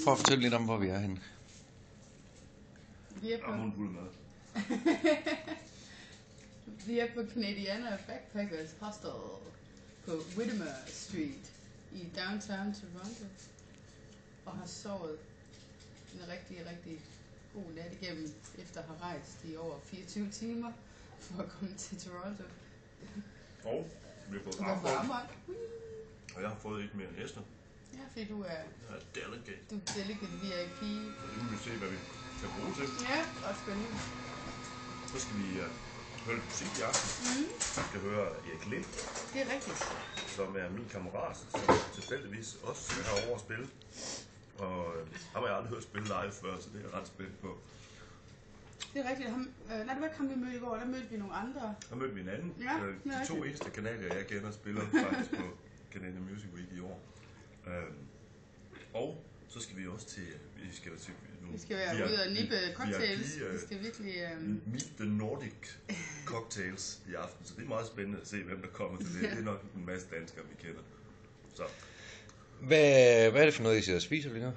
Prøv at fortælle lidt om, hvor vi er henne. Vi er på, vi er på Canadiana Backpackers Hostel på Whittimer Street i downtown Toronto. Og har sovet en rigtig god nat igennem, efter at have rejst i over 24 timer for at komme til Toronto. Og vi har fået armbånd. Og jeg har fået et mere end Esther. Ja, fordi du er delegate. Du er delegate VIP. Så det må vi se, hvad vi kan bruge til. Ja, og spændende. Så skal vi høre lidt musik i aften. Vi skal høre Erik Lind. Det er rigtigt. Som er min kammerat, som tilfældigvis også er herovre at spille. Og ham har jeg aldrig hørt spille live før, så det er jeg ret spændt på. Det er rigtigt. Nej, det var ikke ham, vi mødte i går. Der mødte vi nogle andre. Der mødte vi en anden. Ja, de to eneste kanadier, jeg kender, spiller faktisk på Canadian Music Week i år. Og så skal vi også til, vi skal være ude og nippe cocktails. Vi skal virkelig... Meet the Nordic Cocktails i aften, så det er meget spændende at se, hvem der kommer til det. Det er nok en masse danskere, vi kender. Så. Hvad er det for noget, I sidder og spiser lige nu?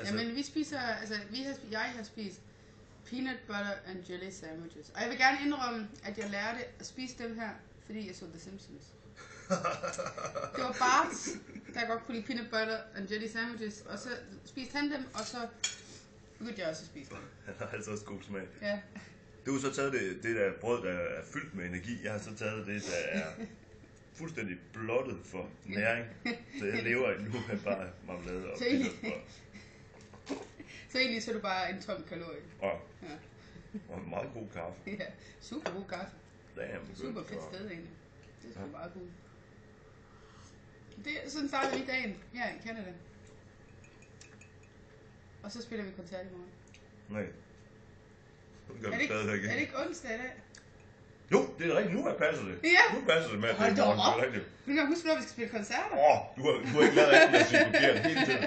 Jamen, vi spiser, jeg har spist peanut butter and jelly sandwiches. Og jeg vil gerne indrømme, at jeg lærte at spise dem her, fordi jeg så The Simpsons. Det var Bart, der godt kunne lide peanut butter and jelly sandwiches, og så spiste han dem, og så begyndte jeg også at spise dem. Han har altså også god smag. Ja. Du har så taget det der brød, der er fyldt med energi. Jeg har så taget det, der er fuldstændig blottet for næring. Så jeg lever nu med bare marmelade og peanutbutter. Så egentlig så er du bare en tom kalorie. Og en meget god kaffe. Ja, super god kaffe. Damn, super fedt sted egentlig. Det er sgu meget god. Sådan starter vi dagen her i Canada. Og så spiller vi koncert i morgen. Nej. Er det ikke onsdag i dag? Jo, det er rigtigt. Nu passer det. Ja. Nu passer det med, at det er morgen. Det er rigtigt. Du kan huske, at vi skal spille koncerter. Du har ikke lavet rigtigt at sige forkert hele tiden.